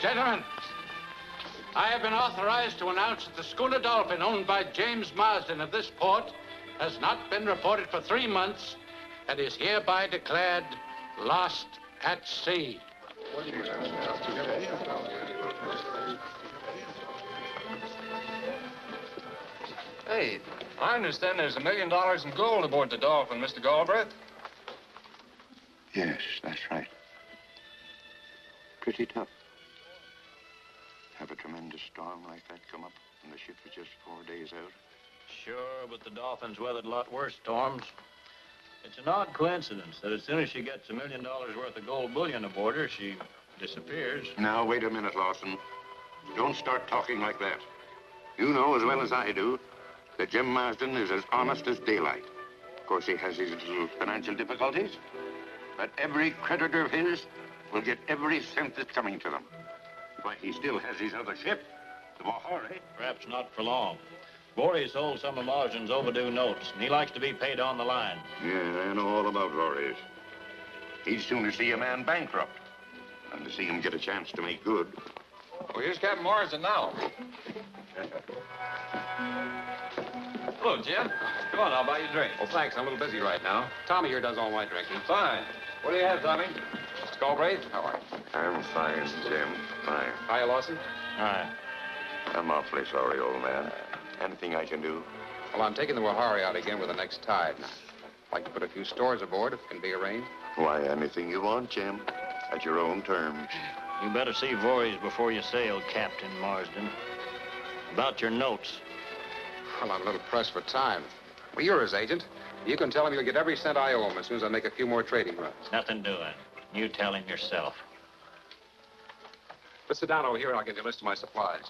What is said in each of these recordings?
Gentlemen, I have been authorized to announce that the schooner Dolphin, owned by James Marsden of this port, has not been reported for 3 months and is hereby declared lost at sea. Hey, I understand there's $1 million in gold aboard the Dolphin, Mr. Galbraith. Yes, that's right. Pretty tough. Have a tremendous storm like that come up, and the ship is just 4 days out. Sure, but the Dolphin's weathered a lot worse storms. It's an odd coincidence that as soon as she gets $1 million worth of gold bullion aboard her, she disappears. Now, wait a minute, Lawson. Don't start talking like that. You know as well as I do that Jim Marsden is as honest as daylight. Of course, he has his little financial difficulties, but every creditor of his will get every cent that's coming to them. Why, he still has his other ship, the Wahari. Perhaps not for long. Voorhees holds some of Marsden's overdue notes, and he likes to be paid on the line. Yeah, I know all about Voorhees. He'd sooner see a man bankrupt than to see him get a chance to make good. Well, here's Captain Marsden now. Hello, Jim. Come on, I'll buy you a drink. Well, thanks. I'm a little busy right now. Tommy here does all my drinking. Fine. What do you have, Tommy? Mr. Galbraith, how are you? I'm fine, Jim. Fine. Hiya, Lawson. Aye. I'm awfully sorry, old man. Anything I can do? Well, I'm taking the Wahari out again with the next tide. I'd like to put a few stores aboard if it can be arranged. Why, anything you want, Jim. At your own terms. You better see Voorhees before you sail, Captain Marsden. About your notes. Well, I'm a little pressed for time. Well, you're his agent. You can tell him you'll get every cent I owe him as soon as I make a few more trading runs. Nothing doing. You tell him yourself. Let's sit down over here and I'll give you a list of my supplies.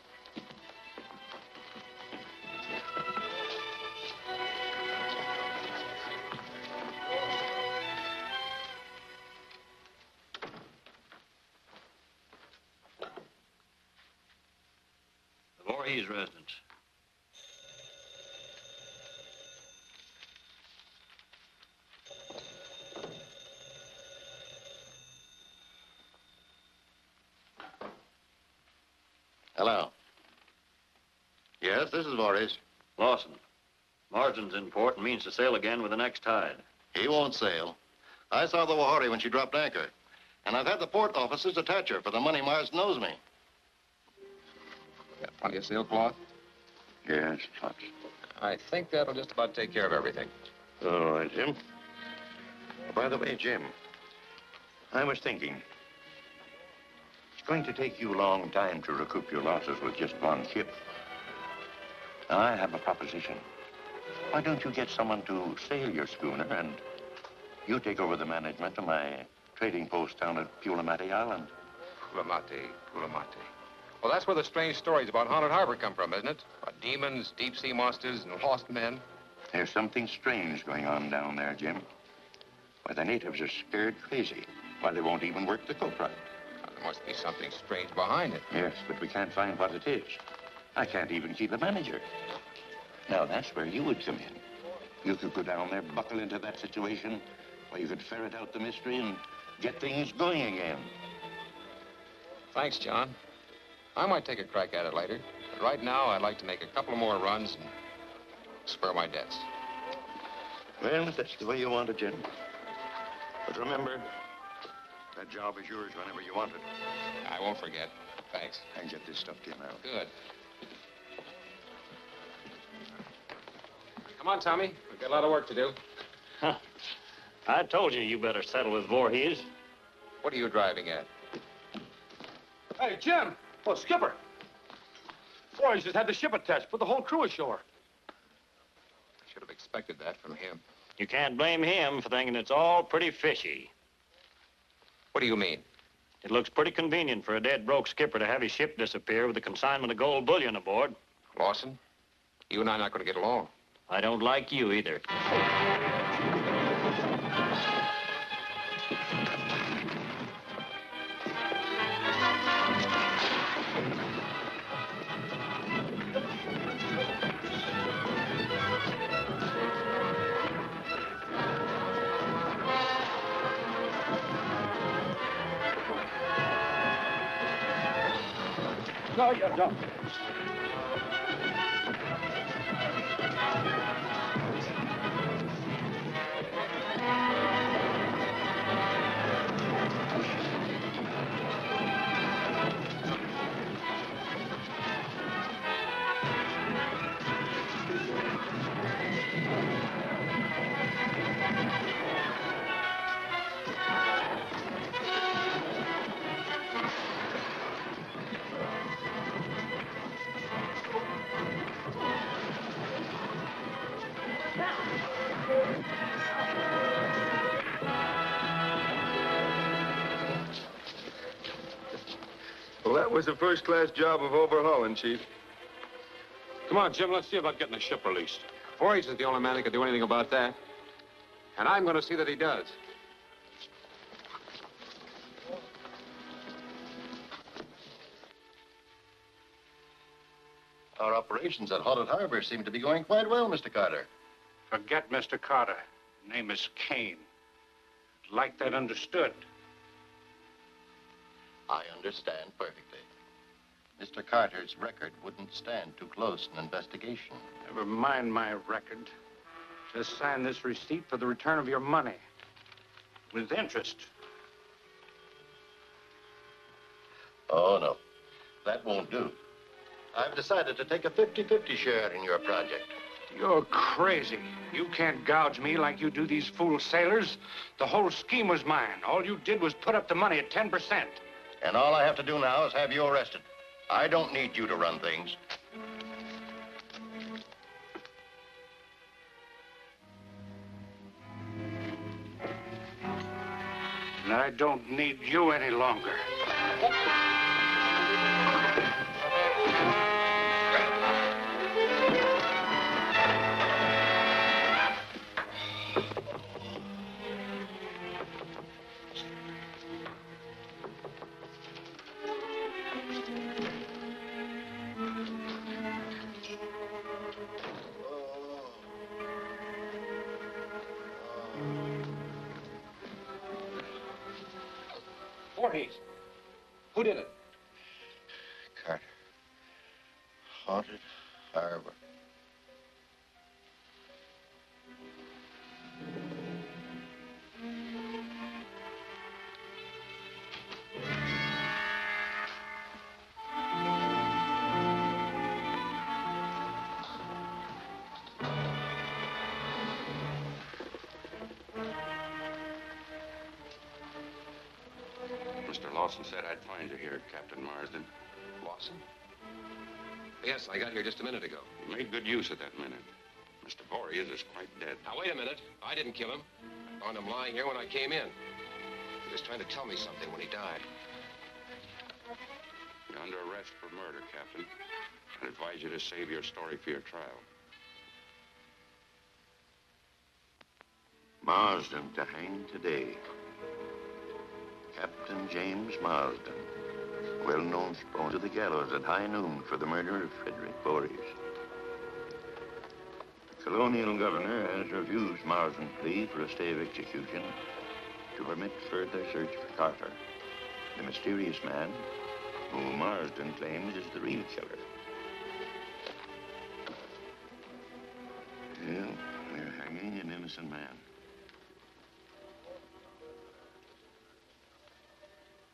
The Voorhees residence. Hello. Yes, this is Voorhees. Lawson. Marsden's in port and means to sail again with the next tide. He won't sail. I saw the Wahari when she dropped anchor. And I've had the port officers attach her for the money Marsden owes me. Got plenty of sailcloth? Yes, lots. I think that'll just about take care of everything. All right, Jim. By the way, Jim, I was thinking. It's going to take you a long time to recoup your losses with just one ship. Now, I have a proposition. Why don't you get someone to sail your schooner and you take over the management of my trading post down at Pulinan Island? Pulinan. Well, that's where the strange stories about Haunted Harbor come from, isn't it? About demons, deep-sea monsters, and lost men. There's something strange going on down there, Jim. Why, the natives are scared crazy. Why, they won't even work the coke right. There must be something strange behind it. Yes, but we can't find what it is. I can't even keep the manager. Now, that's where you would come in. You could go down there, buckle into that situation, where you could ferret out the mystery and get things going again. Thanks, John. I might take a crack at it later. But right now, I'd like to make a couple more runs and spare my debts. Well, if that's the way you want it, Jim. But remember, that job is yours whenever you want it. I won't forget. Thanks. And get this stuff to you now. Good. Come on, Tommy. We've got a lot of work to do. Huh. I told you you better settle with Voorhees. What are you driving at? Hey, Jim! Oh, Skipper! Voorhees just had the ship attached, put the whole crew ashore. I should have expected that from him. You can't blame him for thinking it's all pretty fishy. What do you mean? It looks pretty convenient for a dead broke skipper to have his ship disappear with a consignment of gold bullion aboard. Lawson, you and I are not going to get along. I don't like you either. No, you don't. Well, that was a first-class job of overhauling, Chief. Come on, Jim, let's see about getting the ship released. Voorhees is the only man that can do anything about that. And I'm going to see that he does. Our operations at Haunted Harbor seem to be going quite well, Mr. Carter. Forget Mr. Carter. Name is Kane. Like that understood. I understand perfectly. Mr. Carter's record wouldn't stand too close an investigation. Never mind my record. Just sign this receipt for the return of your money. With interest. Oh, no. That won't do. I've decided to take a 50-50 share in your project. You're crazy. You can't gouge me like you do these fool sailors. The whole scheme was mine. All you did was put up the money at 10%. And all I have to do now is have you arrested. I don't need you to run things. And I don't need you any longer. Voorhees. Who did it? Carter. Haunted Harbor. Mr. Lawson said I'd find you here, Captain Marsden. Lawson? Yes, I got here just a minute ago. You made good use of that minute. Mr. Voorhees is quite dead. Now, wait a minute. I didn't kill him. I found him lying here when I came in. He was trying to tell me something when he died. You're under arrest for murder, Captain. I advise you to save your story for your trial. Marsden to hang today. Captain James Marsden, well-known thrown to the gallows at high noon for the murder of Frederick Voorhees. The colonial governor has refused Marsden's plea for a stay of execution to permit further search for Carter, the mysterious man who Marsden claims is the real killer. Well, they're hanging an innocent man.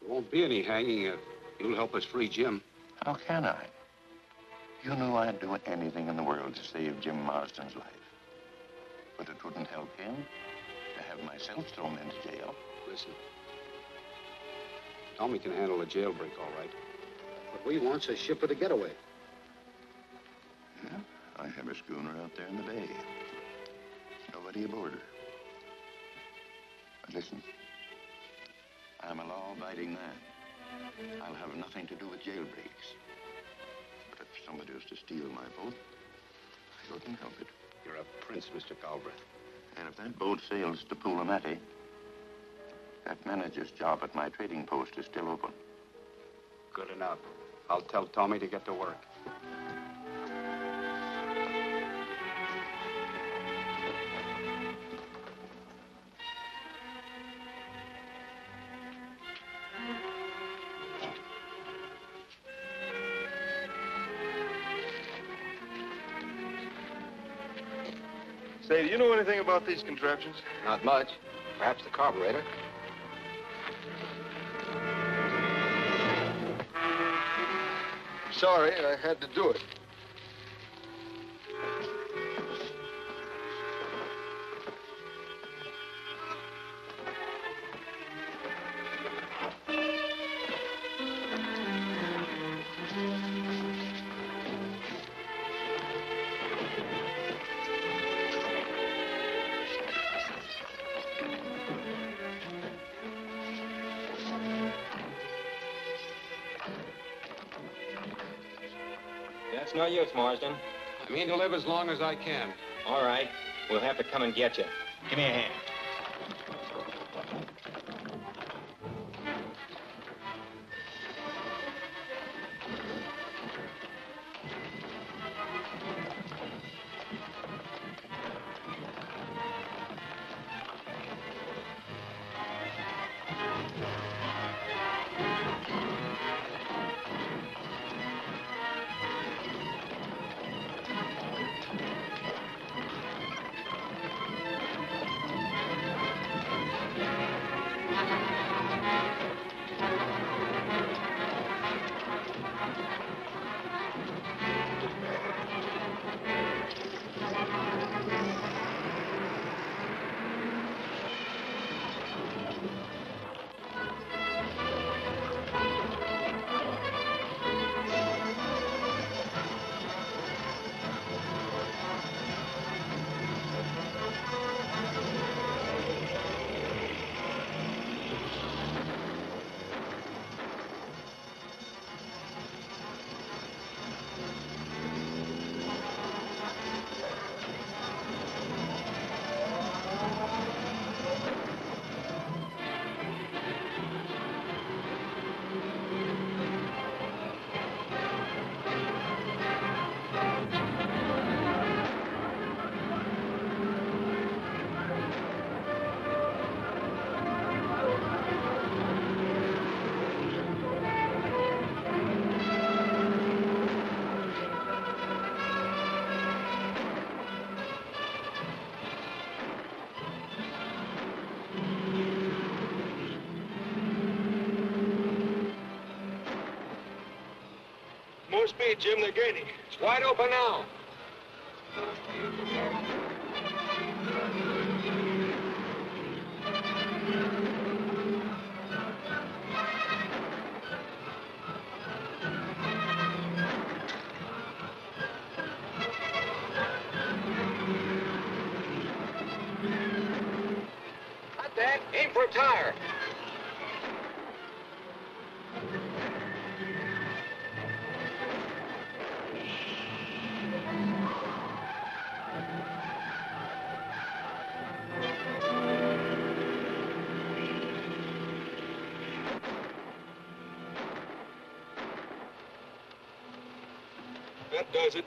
There won't be any hanging if you'll help us free Jim. How can I? You knew I'd do anything in the world to save Jim Marsden's life. But it wouldn't help him to have myself thrown into jail. Listen. Tommy can handle a jailbreak, all right. What we want's a ship with a getaway. Yeah, I have a schooner out there in the bay. Nobody aboard her. But listen, I'm a law-abiding man. I'll have nothing to do with jailbreaks. But if somebody was to steal my boat, I wouldn't help it. You're a prince, Mr. Galbraith. And if that boat sails to Pulinan, that manager's job at my trading post is still open. Good enough. I'll tell Tommy to get to work. Say, do you know anything about these contraptions? Not much. Perhaps the carburetor. Sorry, I had to do it. That's no use, Marsden. I mean to live as long as I can. All right. We'll have to come and get you. Give me a hand. More speed, Jim. They're gaining. It's wide open now. Not that. Aim for a tire. That does it.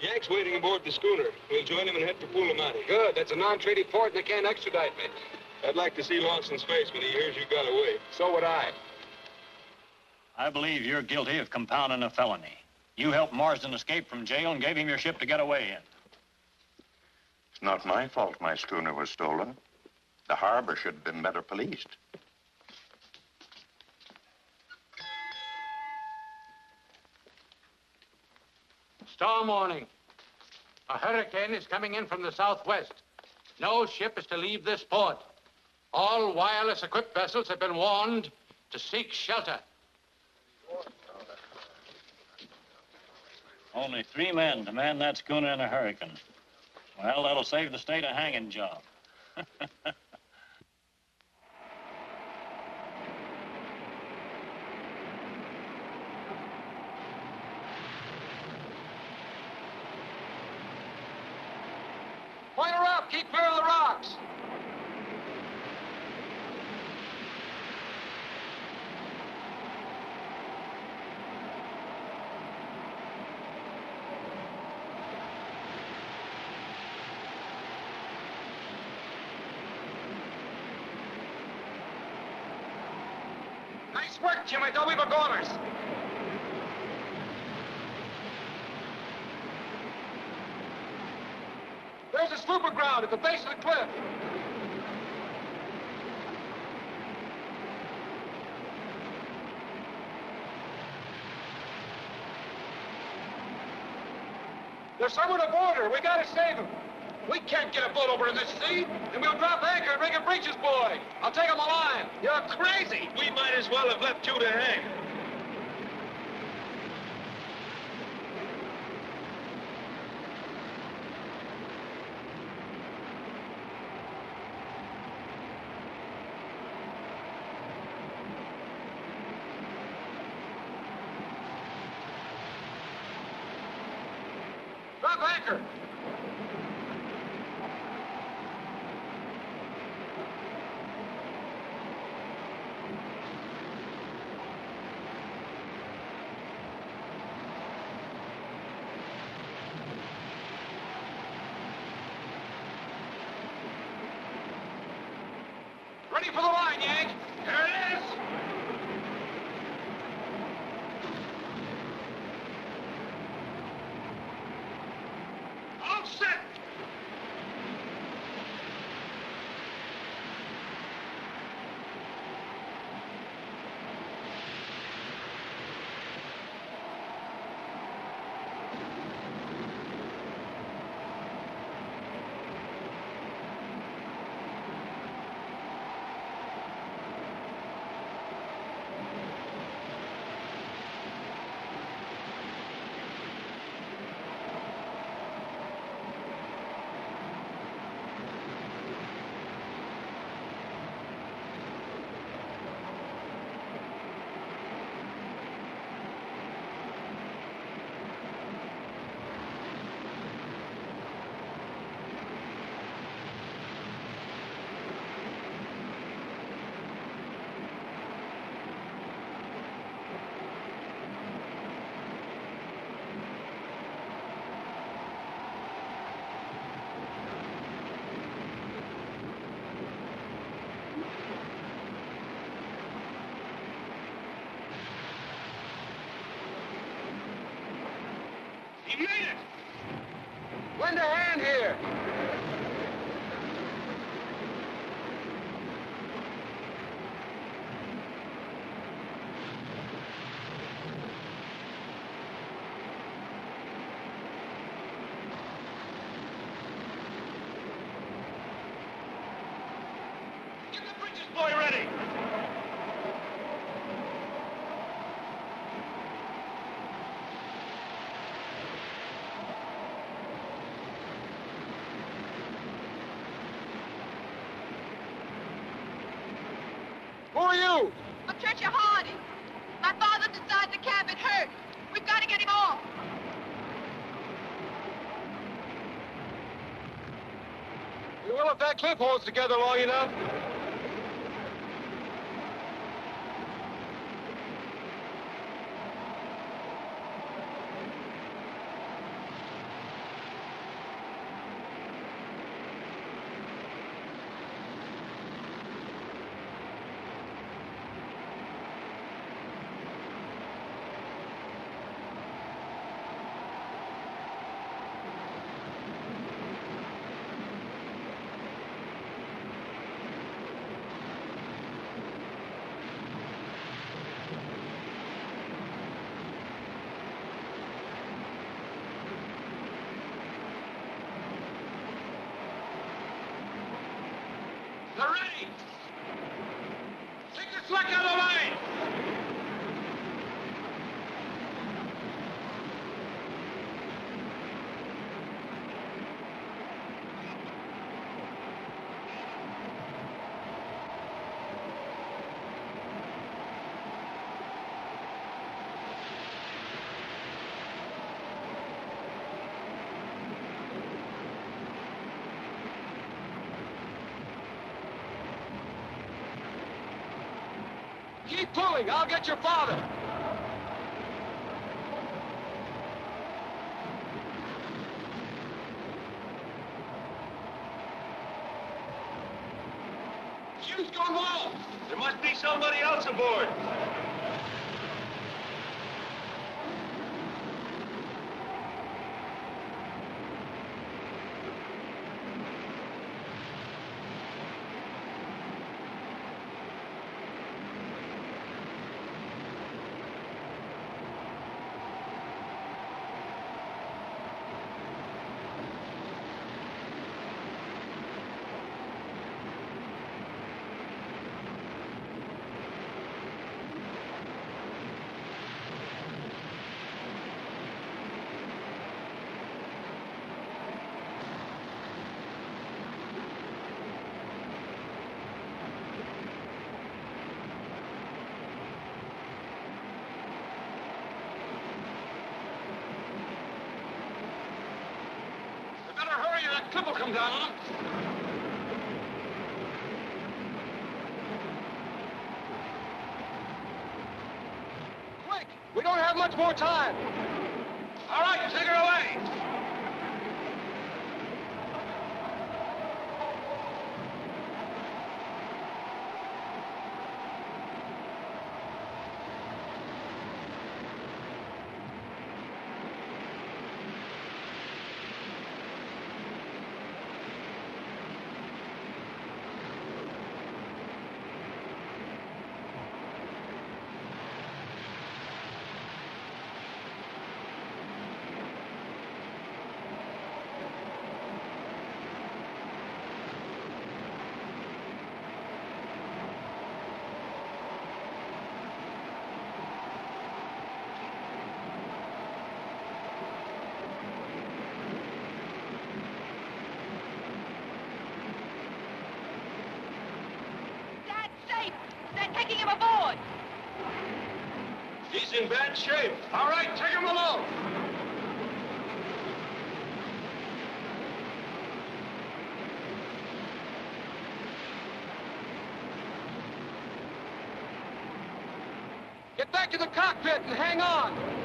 Yank's waiting aboard the schooner. We'll join him and head for Pulinan. Good. That's a non-treaty port, and they can't extradite me. I'd like to see Lawson's face when he hears you got away. So would I. I believe you're guilty of compounding a felony. You helped Marsden escape from jail and gave him your ship to get away in. It's not my fault my schooner was stolen. The harbor should have been better policed. Storm warning. A hurricane is coming in from the southwest. No ship is to leave this port. All wireless-equipped vessels have been warned to seek shelter. Only 3 men to man that schooner in a hurricane. Well, that'll save the state a hanging job. Point her up. Keep clear of the rocks. Nice work, Jimmy. Don't leave a goners. There's There's a slooper ground at the base of the cliff. There's someone aboard her. We gotta save him. We can't get a boat over in this sea, and we'll drop anchor and make a breeches buoy. I'll take him a line. You're crazy. We might as well have left you to hang. Drop anchor. Ready for the line, Yank. Here it is. All set. He made it! Lend a hand here! Get the breeches boy ready! Who are you? Patricia Hardy. My father decided the cabin hurt. We've got to get him off. We will if that cliff holds together long enough. They're ready! Take the slack out of the line! Keep pulling. I'll get your father. Fuse's going low. There must be somebody else aboard. that clip will come down on him. Quick! We don't have much more time. All right, take her away. They're taking him aboard. He's in bad shape. All right, take him along. Get back to the cockpit and hang on.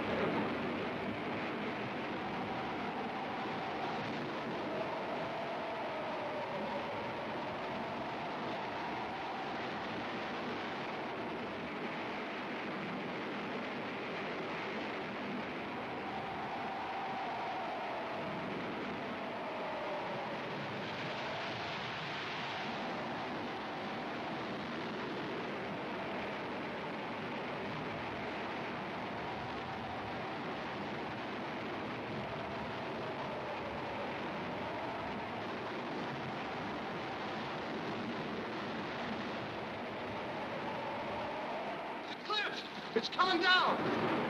It's coming down!